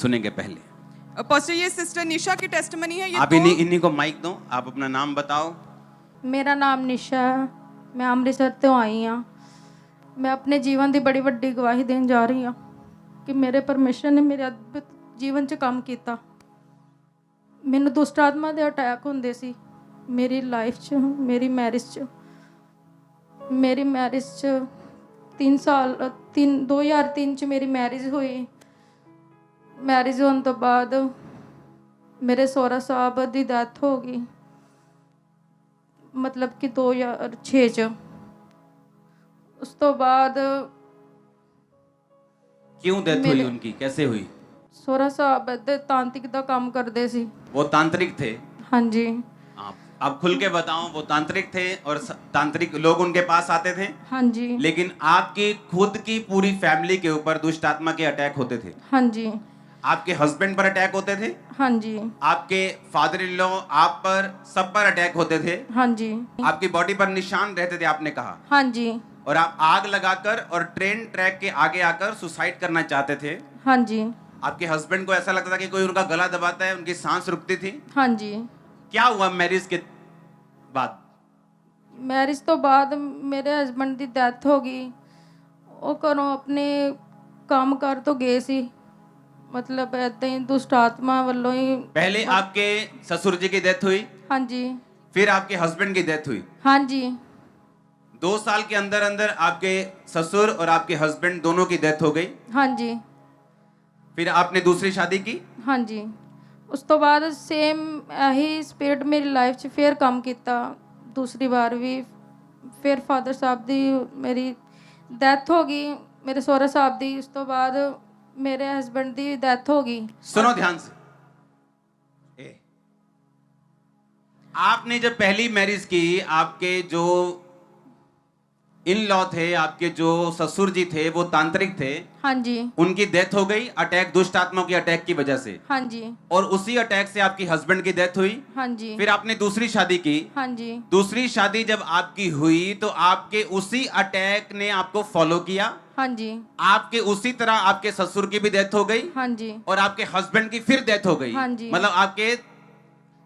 सुनेंगे पहले। पास्टर ये सिस्टर निशा की टेस्टिमनी है। ये आप इन्हीं को माइक दो, आप अपना नाम बताओ। मेरा नाम निशा है, मैं अमृतसर तो आई हाँ। मैं अपने जीवन की बड़ी वड्डी गवाही देन जा रही हाँ कि मेरे परमेश्वर ने मेरे अद्भुत जीवन च काम किया। मैनू दुष्ट आत्मा के अटैक होंदे सी मेरी लाइफ च, मेरी मैरिज च 2003 च मेरी मैरिज हुई। मैरिज होने तो बाद मेरे सौरा साहब की डेथ हो गई, मतलब कि 2006 च। उस तो बाद क्यों डेथ हुई उनकी, कैसे हुई? सौरा साहब तांत्रिक का काम करते सी। वो तांत्रिक थे? हाँ जी। आप खुल के बताओ, वो तांत्रिक थे और तांत्रिक लोग उनके पास आते थे? हाँ जी। लेकिन आपकी खुद की पूरी फैमिली के ऊपर दुष्ट आत्मा के अटैक होते थे? हाँ जी। आपके हस्बैंड पर अटैक होते थे? हाँ जी। आपके फादर इन लॉ, आप पर, सब पर अटैक होते थे? हाँ जी। आपकी बॉडी पर निशान रहते थे आपने कहा? हाँ जी। और आप आग लगाकर और ट्रेन ट्रैक के आगे आकर सुसाइड करना चाहते थे? हाँ जी। आपके हस्बैंड को ऐसा लगता था कि कोई उनका गला दबाता है, उनकी सांस रुकती थी? हाँ जी। क्या हुआ मैरिज के बाद? मैरिज तो बाद मेरे हस्बैंड की डेथ हो गई। वो घरों अपने काम कर तो गए सी, मतलब ऐसे ही दुष्ट आत्मा वालों ही। पहले आपके ससुर जी की डेथ हुई? हाँ जी। फिर आपके हस्बैंड की डेथ हुई? हाँ जी। 2 साल के अंदर अंदर आपके ससुर और आपके हस्बैंड दोनों की डेथ हो गई? हाँ जी। फिर आपने दूसरी शादी की? हाँ जी। उस तो बाद सेम यही स्पिरिट मेरी लाइफ च फिर काम किया दूसरी बार भी। फिर फादर साहब की मेरी डेथ हो गई, मेरे सौरा साहब की। उस तो बाद मेरे हस्बैंड की डेथ हो गई। सुनो ध्यान से, आपने जब पहली मैरिज की, आपके जो इन लॉ थे, आपके जो ससुर जी थे, वो तांत्रिक थे। हाँ जी। उनकी डेथ हो गई अटैक, दुष्ट आत्माओं की अटैक की वजह से। हाँ जी। और उसी अटैक से आपकी हस्बैंड की डेथ हुई। हाँ जी। फिर आपने दूसरी शादी की। हाँ जी। दूसरी शादी जब आपकी हुई तो आपके उसी अटैक ने आपको फॉलो किया। हाँ जी। आपके उसी तरह आपके ससुर की भी डेथ हो गई। हाँ जी। और आपके हस्बैंड की फिर डेथ हो गई। हाँ जी। मतलब आपके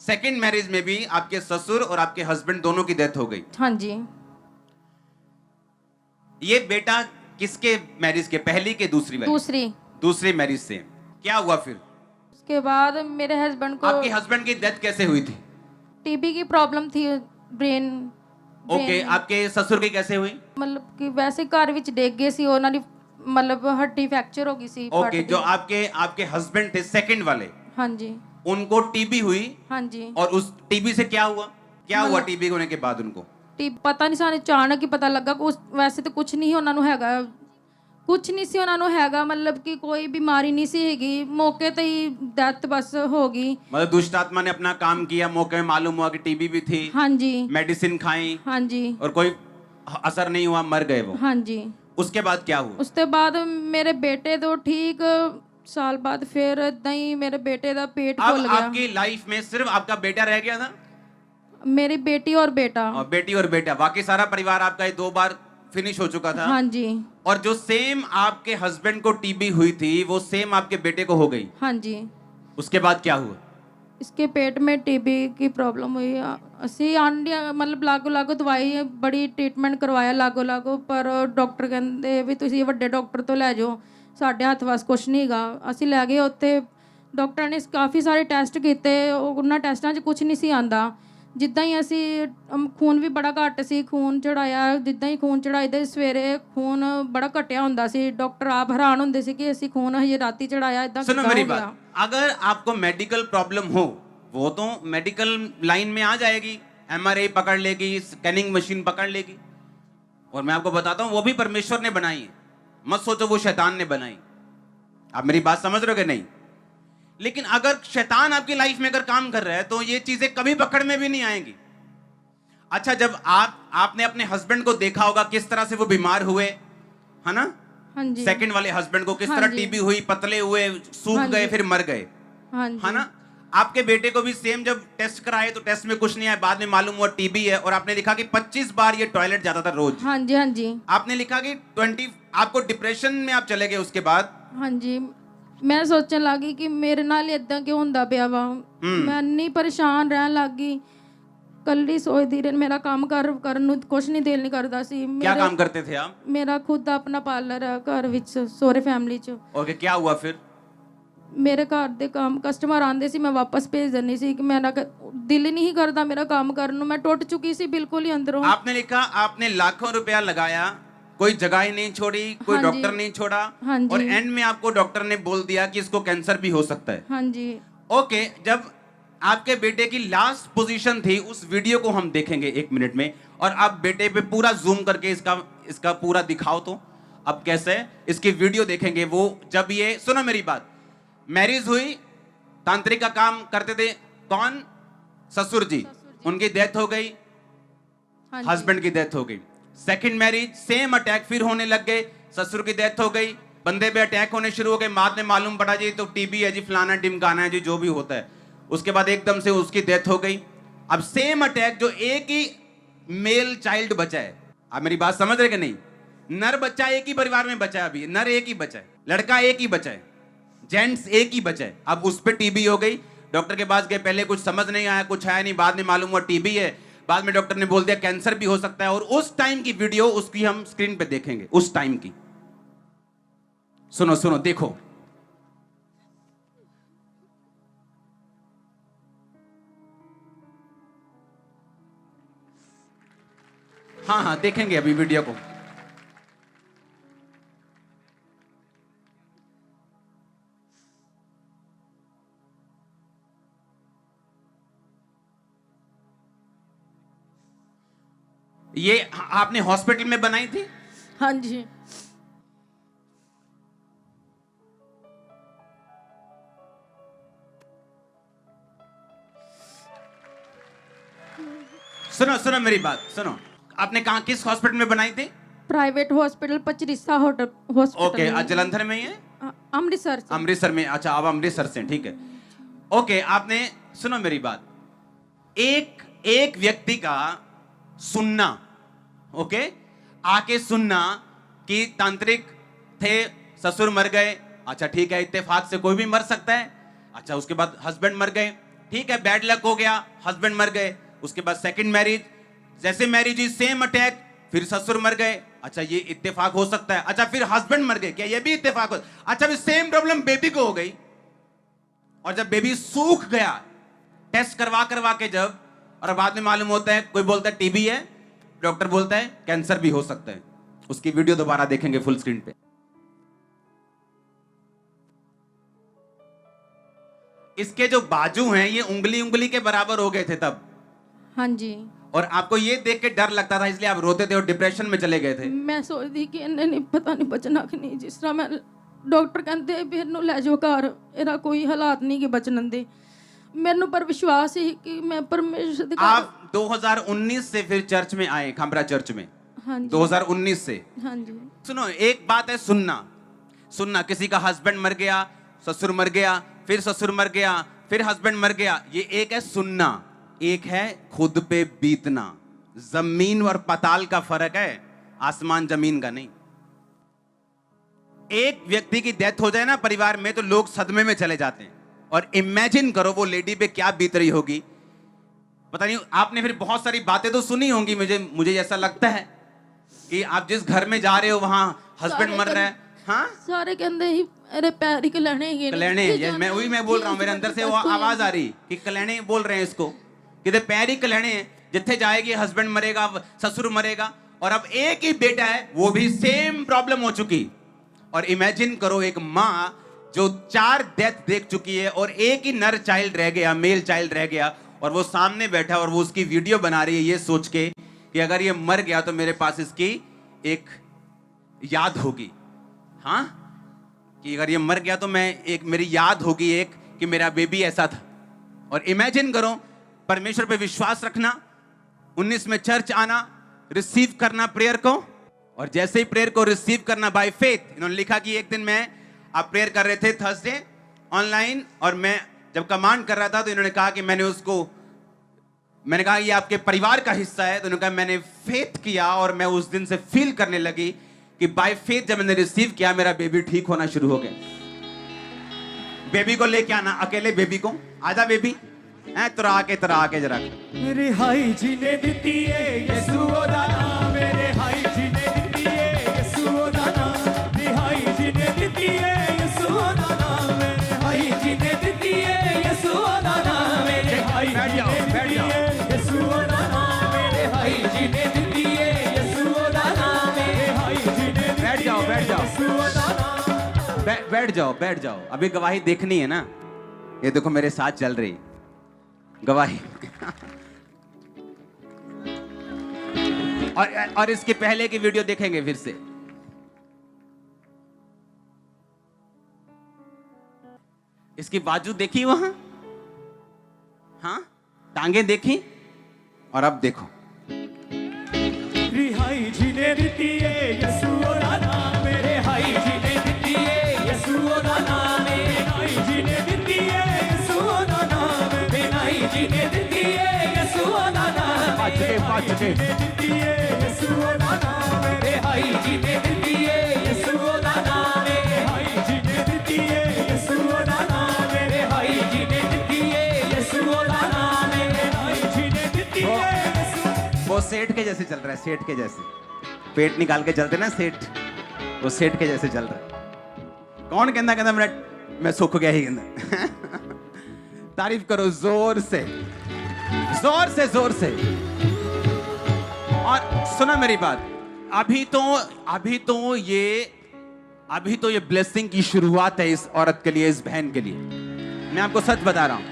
सेकंड मैरिज में भी आपके ससुर और आपके हस्बैंड दोनों की डेथ हो गई। हाँ जी। ये बेटा किसके मैरिज के, पहली के दूसरी वाली? दूसरी मैरिज से। क्या हुआ फिर उसके बाद? मेरे हस्बैंड को, आपके हस्बैंड की डेथ कैसे हुई थी? टीबी की प्रॉब्लम थी, ब्रेन। ओके, आपके ससुर की कैसे हुई? मतलब कि वैसे घर विच डिग गए सी, उन्हां दी मतलब हड्डी फ्रैक्चर हो गई सी। ओके, जो आपके हस्बैंड थे सेकंड वाले, हाँ जी, उनको टीबी हुई। हाँ जी। और उस टीबी से क्या हुआ? क्या हुआ टीबी होने के बाद उनको? पता नहीं, सानू अचानक ही पता लगा। वैसे तो कुछ नहीं उन्हां नूं हैगा, कुछ नहीं सी उन्हां नूं हैगा, मतलब कि कोई बीमारी नहीं सी हैगी। मौके ते ही डेथ बस हो गई। मतलब दुष्ट आत्मा ने अपना काम किया, मौके में मालूम हुआ कि टीबी भी थी। हाँ जी। मेडिसिन खाई। हाँ जी। और कोई असर नहीं हुआ, मर गए वो। हाँ जी। उसके बाद क्या हुआ? उसके बाद मेरे बेटे तो ठीक साल बाद फिर इदां ही मेरे बेटे का पेट अब फुल गया। आपकी लाइफ में सिर्फ आपका बेटा रह गया था? मेरी बेटी और बेटा। और बेटी और बेटा, बाकी सारा परिवार आपका 2 बार फिनिश हो चुका था। हाँ जी। और जो सेम आपके हस्बैंड को टीबी हुई थी, वो सेम आपके बेटे को हो गई। हाँ जी। उसके बाद क्या हुआ? इसके पेट में टीबी की प्रॉब्लम हुई। असी आंडिया मतलब लागो लागो दवाई बड़ी ट्रीटमेंट करवाया लागो लागो, पर डॉक्टर कहते भी तुसीं वड्डे डॉक्टर तो लै जाओ, साडे हत्थ वस कुछ नहीं गा। असी लै गए उत्थे, डॉक्टर ने काफ़ी सारे टैसट किए, उन्होंने टैसटां 'च कुछ नहीं सी आंदा। जिद्दां ही असी खून भी बड़ा घट सी, खून चढ़ाया, जिद्दां ही खून चढ़ाई सवेरे खून बड़ा घटिया हुंदा सी। डॉक्टर आप हैरान हुंदे सी कि असी खून हजे राती चढ़ाया, इदां सुनो मेरी बात, अगर आपको मेडिकल प्रॉब्लम हो, वो तो मेडिकल लाइन में आ जाएगी, एमआरआई पकड़ लेगी, स्कैनिंग मशीन पकड़ लेगी। और मैं आपको बताता हूं, वो भी परमेश्वर ने बनाई है, मत सोचो वो शैतान ने बनाई। आप मेरी बात समझ रहे हो कि नहीं? लेकिन अगर शैतान आपकी लाइफ में अगर काम कर रहा है तो ये चीजें कभी पकड़ में भी नहीं आएंगी। अच्छा, जब आपने अपने हस्बैंड को देखा होगा किस तरह से वो बीमार हुए, है ना? हाँ जी। सेकंड वाले हस्बैंड को किस हाँ तरह जी। टीबी हुई, पतले हुए, सूख हाँ गए, जी। फिर मर गए, हाँ जी। है ना? आपके बेटे को भी सेम, जब टेस्ट कराए तो टेस्ट में कुछ नहीं आया, बाद में मालूम हुआ टीबी है। और आपने लिखा कि 25 बार ये टॉयलेट जाता था रोज। हाँ जी। हाँ जी। आपने लिखा कि 20, आपको डिप्रेशन में आप चले गए उसके बाद। हाँ जी। ਮੈਂ ਸੋਚਣ ਲੱਗੀ ਕਿ ਮੇਰੇ ਨਾਲ ਇਦਾਂ ਕਿਉਂ ਹੁੰਦਾ ਪਿਆ ਵਾ ਮੈਂ ਇੰਨੀ ਪਰੇਸ਼ਾਨ ਰਹਿਣ ਲੱਗੀ ਕੱਲੀ ਸੋਚਦੀ ਰਹੀ ਮੇਰਾ ਕੰਮ ਕਰਨ ਨੂੰ ਕੁਝ ਨਹੀਂ ਦਿਲ ਨਹੀਂ ਕਰਦਾ ਸੀ क्या काम करते थे आप? ਮੇਰਾ ਖੁਦ ਦਾ ਆਪਣਾ ਪਾਰਲਰ ਹੈ ਘਰ ਵਿੱਚ ਸੋਹਰੇ ਫੈਮਿਲੀ 'ਚ ओके, क्या हुआ फिर? ਮੇਰੇ ਘਰ ਦੇ ਕੰਮ ਕਸਟਮਰ ਆਉਂਦੇ ਸੀ ਮੈਂ ਵਾਪਸ ਭੇਜ ਦਿੰਦੀ ਸੀ ਕਿ ਮੇਰਾ ਦਿਲ ਹੀ ਨਹੀਂ ਕਰਦਾ ਮੇਰਾ ਕੰਮ ਕਰਨ ਨੂੰ ਮੈਂ ਟੁੱਟ ਚੁੱਕੀ ਸੀ ਬਿਲकुल ही अंदरों आपने लिखा आपने लाखों रुपया लगाया, कोई जगह ही नहीं छोड़ी, कोई हाँ डॉक्टर जी। नहीं छोड़ा, हाँ जी। और एंड में आपको डॉक्टर ने बोल दिया कि इसको कैंसर भी हो सकता है। हाँ जी ओके, जब आपके बेटे की लास्ट पोजीशन थी उस वीडियो को हम देखेंगे 1 मिनट में, और आप बेटे पे पूरा जूम करके इसका पूरा दिखाओ तो अब कैसे इसकी वीडियो देखेंगे। वो जब ये सुनो मेरी बात, मैरिज हुई, तांत्रिक का काम करते थे कौन? ससुर जी, उनकी डेथ हो गई, हाँ जी हस्बैंड की डेथ हो गई। सेकंड मैरिज सेम अटैक फिर होने लग गए, ससुर की डेथ हो गई, बंदे पे अटैक होने शुरू हो गए, बाद में मालूम पड़ा जी तो टीबी है जी, फलाना ढिमकाना है जी, जो भी होता है। उसके बाद एकदम से उसकी डेथ हो गई। अब सेम अटैक, जो एक ही मेल चाइल्ड बचा है, आप मेरी बात समझ रहे कि नहीं? नर बच्चा एक ही परिवार में बचा है, अभी नर एक ही बचा है, लड़का एक ही बचा है, जेंट्स एक ही बचा है। अब उस पर टीबी हो गई, डॉक्टर के पास गए, पहले कुछ समझ नहीं आया, कुछ आया नहीं, बाद में मालूम हुआ टीबी है, बाद में डॉक्टर ने बोल दिया कैंसर भी हो सकता है। और उस टाइम की वीडियो उसकी हम स्क्रीन पे देखेंगे, उस टाइम की। सुनो सुनो देखो, हाँ हाँ देखेंगे अभी वीडियो को। ये आपने हॉस्पिटल में बनाई थी? हाँ जी सुनो सुनो मेरी बात सुनो, आपने कहा किस हॉस्पिटल में बनाई थी? प्राइवेट हॉस्पिटल पचरीसा हॉस्पिटल ओके, जलंधर में ही है? अमृतसर से। अमृतसर में, अच्छा आप अमृतसर से, ठीक है। ओके, आपने सुनो मेरी बात, एक व्यक्ति का सुनना, ओके, आके सुनना कि तांत्रिक थे, ससुर मर गए, अच्छा ठीक है, इत्तेफाक से कोई भी मर सकता है। अच्छा उसके बाद हस्बैंड मर गए, ठीक है, बैड लक हो गया, हस्बैंड मर गए। उसके बाद सेकंड मैरिज, जैसे मैरिज हुई सेम अटैक, फिर ससुर मर गए, अच्छा ये इत्तेफाक हो सकता है। अच्छा फिर हस्बैंड मर गए, क्या ये भी इत्तेफाक हो? अच्छा फिर सेम प्रॉब्लम बेबी को हो गई, और जब बेबी सूख गया, टेस्ट करवा के जब, और बाद में मालूम होता है, कोई बोलता है टीबी है, डॉक्टर बोलता है कैंसर भी हो सकता है। उसकी वीडियो दोबारा देखेंगे फुल स्क्रीन पे। इसके जो बाजू हैं ये उंगली के बराबर हो गए थे तब। हाँ जी और आपको ये देख के डर लगता था, इसलिए आप रोते थे और डिप्रेशन में चले गए थे। मैं सोचती कि इन्हें नहीं पता नहीं बचना कि नहीं, जिस तरह मैं डॉक्टर कहते भी ਇਹਨੂੰ ਲੈ ਜਾਓ ਘਰ, ਇਹਦਾ ਕੋਈ ਹਾਲਾਤ ਨਹੀਂ ਕਿ ਬਚਣ ਦੇ। ਮੈਨੂੰ पर विश्वास है कि मैं परमेश्वर के। आप 2019 से फिर चर्च में आए, खमरा चर्च में? हाँ जी 2019 से। हाँ जी सुनो, एक बात है सुनना, किसी का हस्बैंड मर गया, ससुर मर गया, फिर ससुर मर गया, फिर हस्बैंड मर गया, ये एक है सुनना, एक है खुद पे बीतना। जमीन और पाताल का फर्क है, आसमान जमीन का नहीं। एक व्यक्ति की डेथ हो जाए ना परिवार में तो लोग सदमे में चले जाते हैं, और इमेजिन करो वो लेडी पे क्या बीत रही होगी। पता नहीं, आपने फिर बहुत सारी बातें तो सुनी होंगी, मुझे ऐसा लगता है कि आप जिस घर में जा रहे हो वहां हस्बैंड मर रहा है, हाँ सारे कहते ही अरे पैर ही कलैने ही कलैने, मैं बोल रहा हूँ, मेरे अंदर से वो आवाज आ रही कि कलैने बोल रहे हैं इसको, कि पैर ही कलैने हैं, जिथे जाएगी हस्बैंड मरेगा, ससुर मरेगा, और अब एक ही बेटा है, वो भी सेम प्रॉब्लम हो चुकी। और इमेजिन करो एक माँ जो 4 डेथ देख चुकी है, और एक ही नर चाइल्ड रह गया, मेल चाइल्ड रह गया, और वो सामने बैठा और वो उसकी वीडियो बना रही है ये सोच के कि अगर ये मर गया तो मेरे पास इसकी एक याद होगी, हाँ, कि अगर ये मर गया तो मैं एक मेरी याद होगी एक कि मेरा बेबी ऐसा था। और इमेजिन करो, परमेश्वर पे विश्वास रखना, 19 में चर्च आना, रिसीव करना प्रेयर को, और जैसे ही प्रेयर को रिसीव करना बाय फेथ। इन्होंने लिखा कि एक दिन मैं आप प्रेयर कर रहे थे थर्सडे ऑनलाइन, और मैं जब कमांड कर रहा था तो इन्होंने कहा कि मैंने कहा ये आपके परिवार का हिस्सा है, तो उन्होंने कहा मैंने फेथ किया, और मैं उस दिन से फील करने लगी कि बाय फेथ जब मैंने रिसीव किया मेरा बेबी ठीक होना शुरू हो गया। बेबी को लेके आना, अकेले बेबी को। आजा बेबी, तुरा के जरा। मेरे हाई जी ने दिती है यसू दा नाम, मेरे हाई जी ने दिती है यसू दा नाम, मेरे हाई जी ने दिती है यसू दा नाम, मेरे हाई जी ने दिती है यसू दा नाम, मेरे हाई जी ने दिती है यसू दा नाम, मेरे हाई जी ने दिती है यसू दा नाम, मेरे हाई जी ने बैठ जाओ, बैठ जाओ, यसू दा नाम। बैठ जाओ, बैठ जाओ। अभी गवाही देखनी है ना, ये देखो मेरे साथ चल रही गवाही। और इसके पहले की वीडियो देखेंगे फिर से। इसकी बाजू देखी वहां, हाँ, टांगे देखी, और अब देखो। रिहाई जी ने दिती है यसू दा नाम, मेरे हाई जी ने दिती है यसू दा नाम, मेरे हाई जी ने दिती है यसू दा नाम, मेरे हाई जी ने दिती है यसू दा नाम, पाँच के दिती है यसू दा नाम, मेरे हाई जी ने दिती है यसू दा नाम, मेरे हाई जी ने दिती है यसू दा नाम, मेरे हाई जी ने दिती है यसू दा नाम, मेरे हाई जी ने दिती है यसू। वो सेठ के जैसे चल रहा है, सेठ के जैसे पेट निकाल के चलते ना सेठ, वो सेठ के जैसे चल रहा है। कौन कहता कहता मैं सूख गया ही कहता। तारीफ करो जोर से, जोर से, जोर से। और सुना मेरी बात, अभी तो ये ब्लेसिंग की शुरुआत है इस औरत के लिए, इस बहन के लिए। मैं आपको सच बता रहा हूं,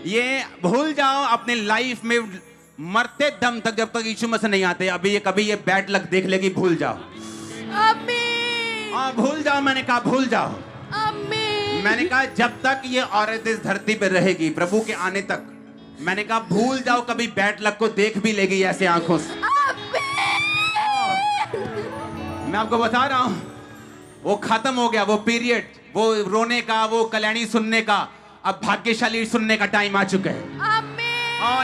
ये भूल जाओ अपने लाइफ में मरते दम तक, जब तक यीशु मसीह नहीं आते, अभी कभी ये बैड लक देख लेगी, भूल जाओ। आमीन, भूल जाओ, मैंने कहा भूल जाओ। आमीन। मैंने कहा जब तक ये औरत इस धरती पर रहेगी प्रभु के आने तक, मैंने कहा भूल जाओ, कभी बैड लक को देख भी लेगी ऐसे आंखों से। मैं आपको बता रहा हूं, वो खत्म हो गया, वो पीरियड, वो रोने का, वो कल्याणी सुनने का, अब भाग्यशाली सुनने का टाइम आ चुका है। आमीन,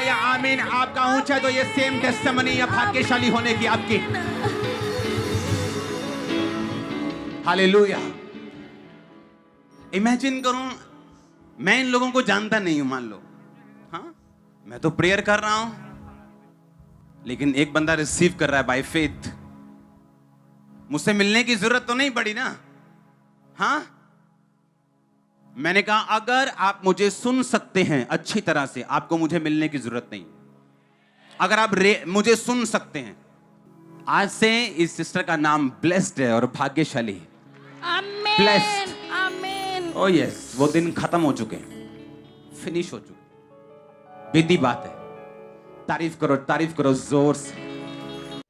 या आमीन। आपका ऊंचा तो ये सेम टेस्टिमनी या भाग्यशाली होने की आपकी। हालेलुया। इमेजिन करूं, मैं इन लोगों को जानता नहीं हूं, मान लो, हाँ, मैं तो प्रेयर कर रहा हूं, लेकिन एक बंदा रिसीव कर रहा है बाय फेथ। मुझसे मिलने की जरूरत तो नहीं पड़ी ना, हाँ। मैंने कहा अगर आप मुझे सुन सकते हैं अच्छी तरह से, आपको मुझे मिलने की जरूरत नहीं। अगर आप मुझे सुन सकते हैं, आज से इस सिस्टर का नाम ब्लेस्ड है और भाग्यशाली है। Blessed. आमीन। ओ यस, वो दिन खत्म हो चुके हैं, फिनिश हो चुके, बीती बात है। तारीफ करो जोर से।